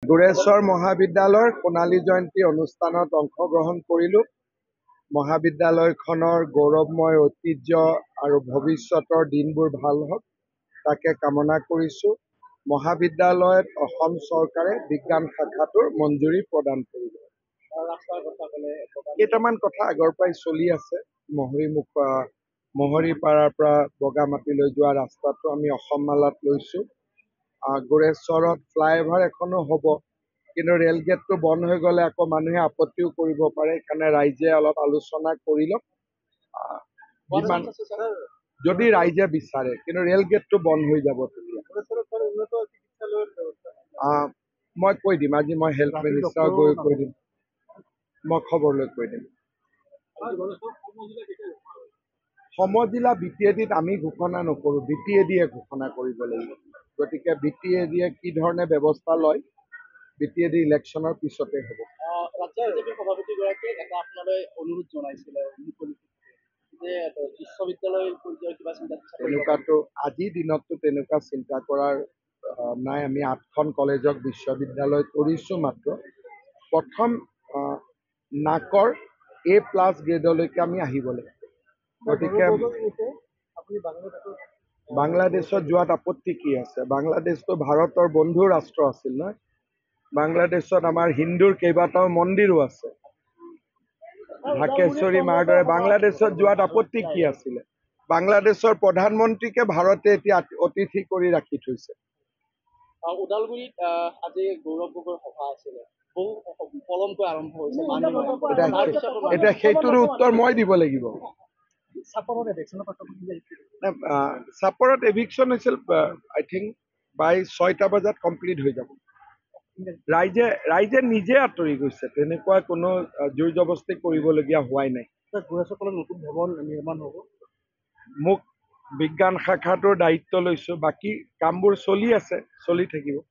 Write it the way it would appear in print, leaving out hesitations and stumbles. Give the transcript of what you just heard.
গুৰেশ্বৰ মহাবিদ্যালয়ৰ সোণালী জয়ন্তী অনুষ্ঠানত অংশগ্ৰহণ কৰিলোঁ। মহাবিদ্যালয়খনৰ গৌৰৱময় ঐতিহ্য আৰু ভৱিষ্যতৰ দিনবোৰ ভাল হওক তাকে কামনা কৰিছোঁ। মহাবিদ্যালয়ত অসম চৰকাৰে বিজ্ঞান শাখাটোৰ মঞ্জুৰি প্ৰদান কৰিব। কেইটামান কথা আগৰ পৰাই চলি আছে। মহৰীপাৰাৰ পৰা বগামাটিলৈ যোৱা ৰাস্তাটো আমি অসম মালাত লৈছোঁ। গুৰেশ্বৰত ফ্লাইঅভাৰ এখনো হ'ব, কিন্তু ৰেল গেটটো বন্ধ হৈ গ'লে আকৌ মানুহে আপত্তিও কৰিব পাৰে। সেইকাৰণে ৰাইজে অলপ আলোচনা কৰি লওক। যদি ৰাইজে বিচাৰে, কিন্তু ৰেল গেটটো বন্ধ হৈ যাব তেতিয়া। মই কৈ দিম, আজি মই হেল্থ মিনিষ্টাৰক গৈ কৈ দিম, মই খবৰ লৈ কৈ দিম। সমজিলা BTADত আমি ঘোষণা নকৰোঁ, BTADয়ে ঘোষণা কৰিব লাগিব। গতিকে BTADয়ে কি ধৰণে ব্যৱস্থা লয়, BTAD ইলেকশ্যনৰ পিছতে হ'ব। ৰাজ্যৰ বিজেপিৰ সভাপতিগৰাকীয়ে এটা আপোনালৈ অনুৰোধ জনাইছিলে যে বিশ্ববিদ্যালয় পৰ্যায়ৰ কিবা চিন্তা তেনেকুৱাতো আজিৰ দিনততো তেনেকুৱা চিন্তা কৰাৰ নাই। আমি 8খন কলেজক বিশ্ববিদ্যালয় কৰিছোঁ মাত্ৰ। প্ৰথম নাকৰ A+ গ্ৰেডলৈকে আমি আহিব লাগিব। গতিকে বাংলাদেশত যোৱাত আপত্তি কি আছে? বাংলাদেশটো ভাৰতৰ বন্ধু ৰাষ্ট্ৰ আছিল নহয়। বাংলাদেশত আমাৰ হিন্দুৰ কেইবাটাও মন্দিৰো আছে। ঢাকেশ্বৰী মাৰ দৰে বাংলাদেশত যোৱাত আপত্তি কি আছিলে? বাংলাদেশৰ প্ৰধানমন্ত্ৰীকে ভাৰতে এতিয়া অতিথি কৰি ৰাখি থৈছে। ওদালগুৰিত আজি গৌৰৱ গগৈৰ সভা আছিলে, বহু পলমকৈ আৰম্ভ হৈছে। এতিয়া সেইটোৰো উত্তৰ মই দিব লাগিব। চাপৰত এভিকশ্যন হৈছিল, আই থিংক বাই 6টা বজাত কমপ্লিট হৈ যাব। ৰাইজে নিজে আঁতৰি গৈছে, তেনেকুৱা কোনো জোৰ জবস্তি কৰিবলগীয়া হোৱাই নাই। নতুন ভৱন নিৰ্মাণ হ'ব। মোক বিজ্ঞান শাখাটোৰ দায়িত্ব লৈছোঁ, বাকী কামবোৰ চলি আছে, চলি থাকিব।